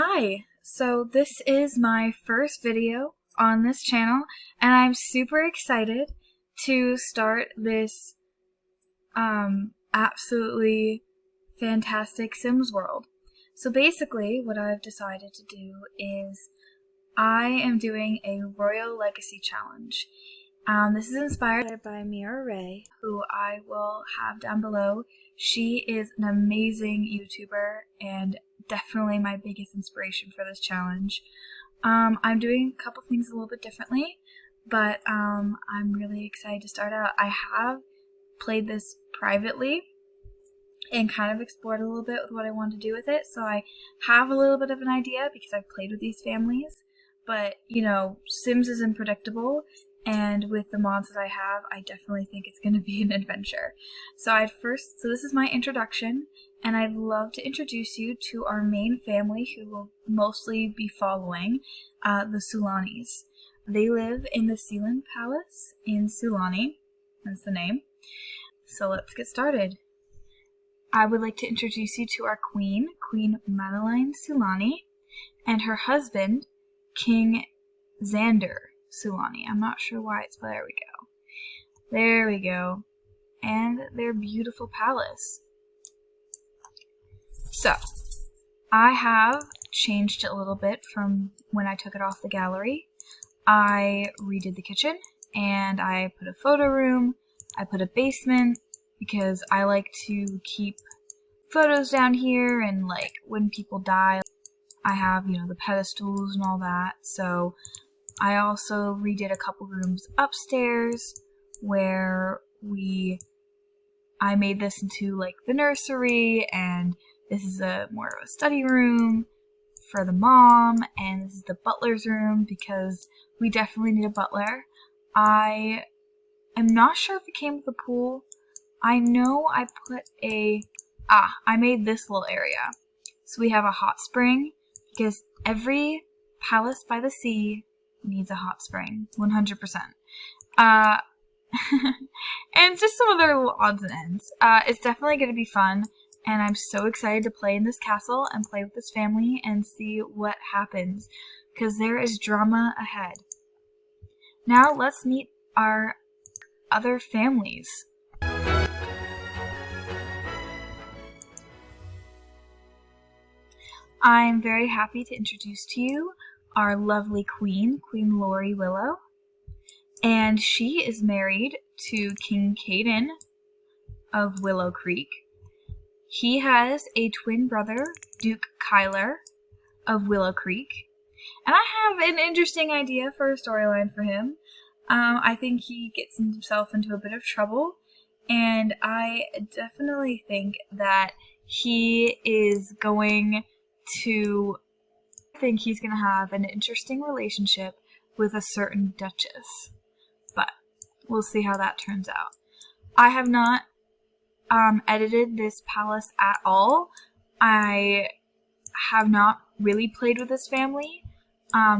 Hi, so this is my first video on this channel and I'm super excited to start this absolutely fantastic Sims world. So basically what I've decided to do is I am doing a Royal Legacy Challenge. This is inspired by MiraRae, who I will have down below. She is an amazing YouTuber and definitely my biggest inspiration for this challenge. I'm doing a couple things a little bit differently, but I'm really excited to start out. I have played this privately and kind of explored a little bit with what I want to do with it, so I have a little bit of an idea because I've played with these families. But, you know, Sims is unpredictable, and with the mods that I have, I definitely think it's going to be an adventure. So this is my introduction, and I'd love to introduce you to our main family who will mostly be following, the Sulanis. They live in the Sealand Palace in Sulani, that's the name. So let's get started. I would like to introduce you to our queen, Queen Madeline Sulani, and her husband, King Xander Sulani. I'm not sure why it's, but there we go. There we go. And their beautiful palace. So, I have changed it a little bit from when I took it off the gallery. I redid the kitchen, and I put a photo room, I put a basement, because I like to keep photos down here, and like when people die, I have, you know, the pedestals and all that. So I also redid a couple rooms upstairs where I made this into like the nursery, and this is more of a study room for the mom, and this is the butler's room because we definitely need a butler. I am not sure if it came with the pool. I know I put I made this little area. So we have a hot spring because every palace by the sea needs a hot spring, 100%. And just some other little odds and ends. It's definitely going to be fun, and I'm so excited to play in this castle and play with this family and see what happens, because there is drama ahead. Now let's meet our other families. I'm very happy to introduce to you our lovely queen, Queen Lori Willow, and she is married to King Caden of Willow Creek. He has a twin brother, Duke Kyler of Willow Creek, and I have an interesting idea for a storyline for him. I think he gets himself into a bit of trouble, and I definitely think that he's going to have an interesting relationship with a certain duchess, but we'll see how that turns out. I have not edited this palace at all. I have not really played with this family.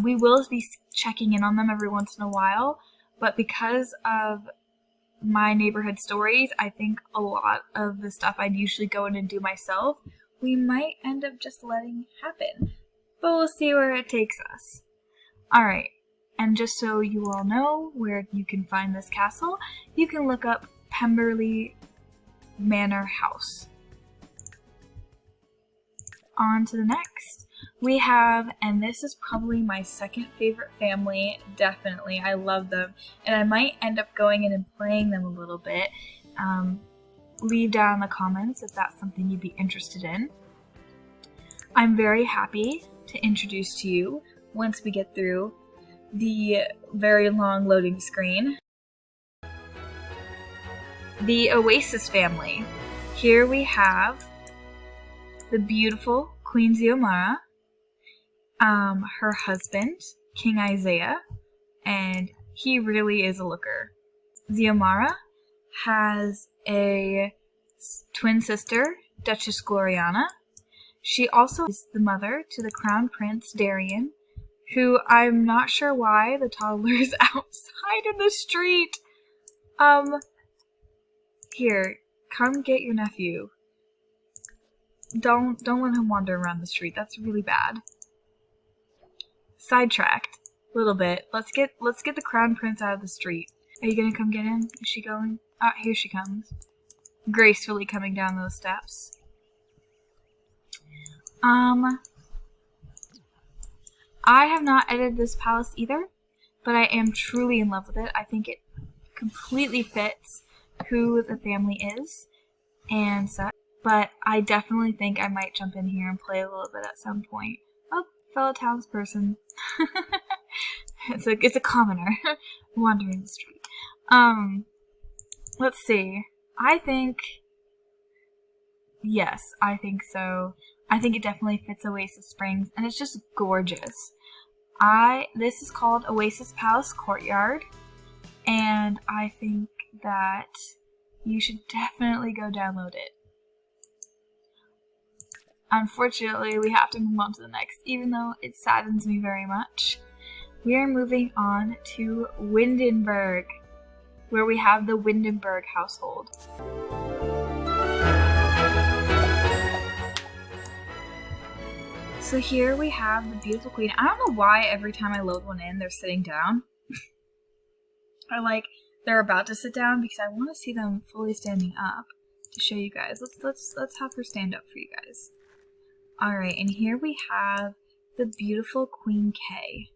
We will be checking in on them every once in a while, but because of my neighborhood stories, I think a lot of the stuff I'd usually go in and do myself, we might end up just letting happen. But we'll see where it takes us. Alright, and just so you all know where you can find this castle, you can look up Pemberry Manor House. On to the next. We have, and this is probably my second favorite family, definitely. I love them, and I might end up going in and playing them a little bit. Leave down in the comments if that's something you'd be interested in. I'm very happy to introduce to you, once we get through the very long loading screen, the Oasis family. Here we have the beautiful Queen Xiomara, her husband, King Isaiah, and he really is a looker. Xiomara has a twin sister, Duchess Gloriana. She also is the mother to the Crown Prince, Darian, who I'm not sure why the toddler is outside in the street. Here, come get your nephew. Don't let him wander around the street. That's really bad. sidetracked a little bit. Let's get the crown prince out of the street. Are you gonna come get him? Is she going? Ah, here she comes. Gracefully coming down those steps. I have not edited this palace either, but I am truly in love with it. I think it completely fits who the family is and such. But I definitely think I might jump in here and play a little bit at some point. Oh, fellow townsperson. It's a commoner wandering the street. Let's see. I think, yes, I think so. I think it definitely fits Oasis Springs, and it's just gorgeous. This is called Oasis Palace Courtyard, and I think that you should definitely go download it. Unfortunately, we have to move on to the next, even though it saddens me very much. We are moving on to Windenburg, where we have the Windenburg household. So here we have the beautiful queen. I don't know why every time I load one in, they're sitting down. They're about to sit down because I want to see them fully standing up to show you guys. Let's have her stand up for you guys. All right, and here we have the beautiful Queen Kay.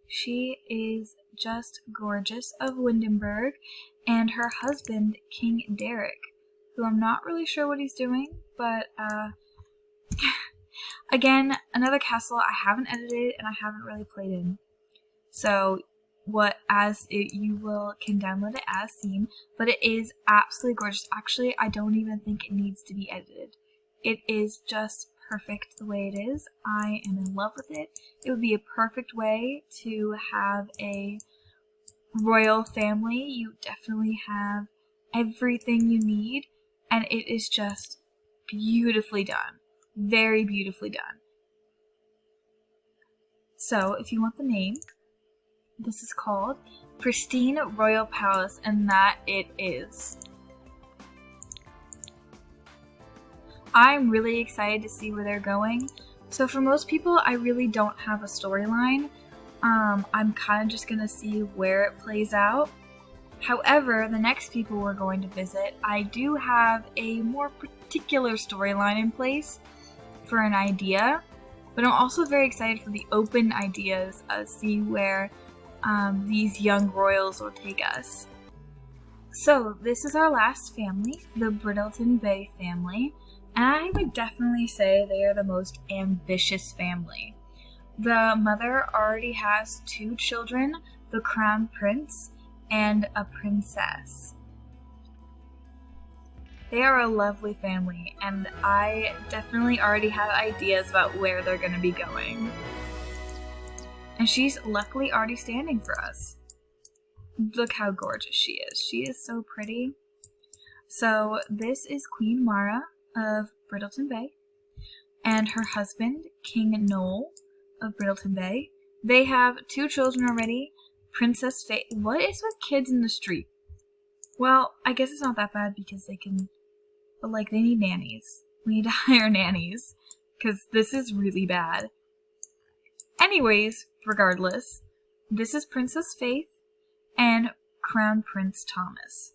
She is just gorgeous of Windenburg, and her husband, King Derek, who I'm not really sure what he's doing, but again, another castle I haven't edited and I haven't really played in. So you can download it as seen, but it is absolutely gorgeous. Actually, I don't even think it needs to be edited. It is just perfect the way it is. I am in love with it. It would be a perfect way to have a royal family. You definitely have everything you need, and it is just beautifully done. Very beautifully done. So, if you want the name, this is called Pristine Royal Palace, and that it is. I'm really excited to see where they're going. So for most people, I really don't have a storyline. I'm kind of just going to see where it plays out. However, the next people we're going to visit, I do have a more particular storyline in place for an idea. But I'm also very excited for the open ideas of see where these young royals will take us. So this is our last family, the Brindleton Bay family. And I would definitely say they are the most ambitious family. The mother already has 2 children, the crown prince and a princess. They are a lovely family, and I definitely already have ideas about where they're going to be going. And she's luckily already standing for us. Look how gorgeous she is. She is so pretty. So this is Queen Mara of Brindleton Bay, and her husband, King Noel of Brindleton Bay. They have 2 children already, Princess Faith. What is with kids in the street? Well, I guess it's not that bad because they can, but they need nannies. We need to hire nannies, because this is really bad. Anyways, regardless, this is Princess Faith and Crown Prince Thomas.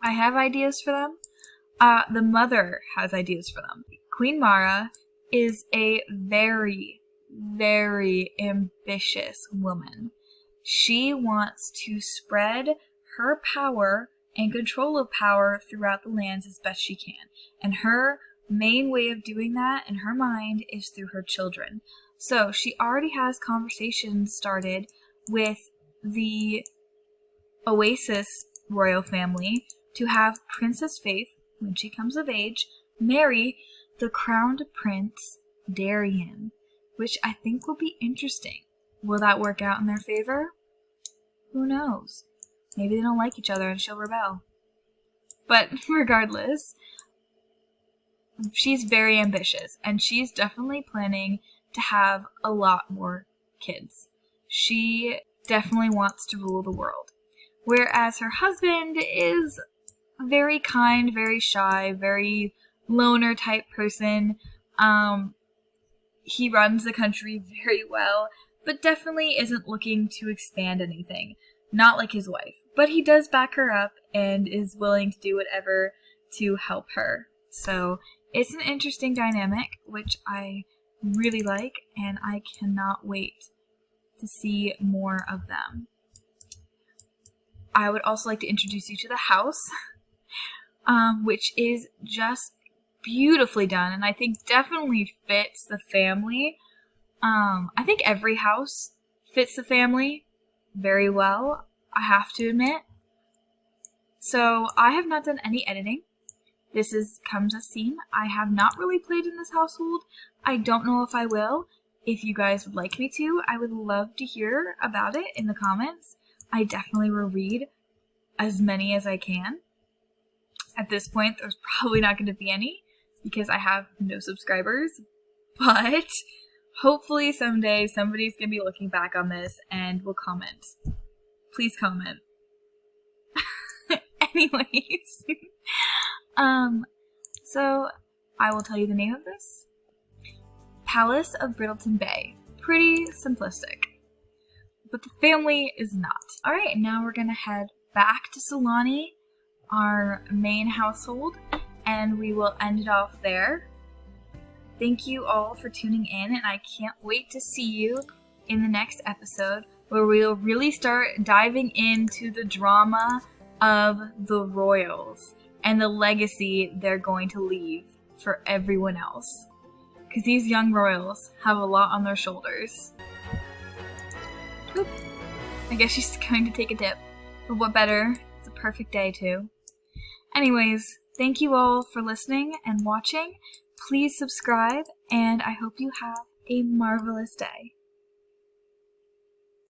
I have ideas for them. The mother has ideas for them. Queen Mara is a very, very ambitious woman. She wants to spread her power and control of power throughout the lands as best she can. And her main way of doing that in her mind is through her children. So she already has conversations started with the Oasis royal family to have Princess Faith, when she comes of age, marry the crowned prince Darian, which I think will be interesting. Will that work out in their favor? Who knows? Maybe they don't like each other and she'll rebel. But regardless, she's very ambitious, and she's definitely planning to have a lot more kids. She definitely wants to rule the world. Whereas her husband is very kind, very shy, very loner type person. he runs the country very well, but definitely isn't looking to expand anything. Not like his wife. But he does back her up and is willing to do whatever to help her. So it's an interesting dynamic, which I really like, and I cannot wait to see more of them. I would also like to introduce you to the house, which is just beautifully done, and I think definitely fits the family. I think every house fits the family very well, I have to admit. So I have not done any editing. This comes as seen. I have not really played in this household. I don't know if I will. If you guys would like me to, I would love to hear about it in the comments. I definitely will read as many as I can. At this point, there's probably not going to be any because I have no subscribers, but hopefully someday somebody's going to be looking back on this and will comment. Please comment. Anyways, so I will tell you the name of this. Palace of Brindleton Bay. Pretty simplistic, but the family is not. Alright, now we're going to head back to Sealand, our main household, and we will end it off there. Thank you all for tuning in, and I can't wait to see you in the next episode where we'll really start diving into the drama of the royals and the legacy they're going to leave for everyone else. Because these young royals have a lot on their shoulders. Oop. I guess she's going to take a dip. But what better? It's a perfect day too. Anyways, thank you all for listening and watching. Please subscribe, and I hope you have a marvelous day.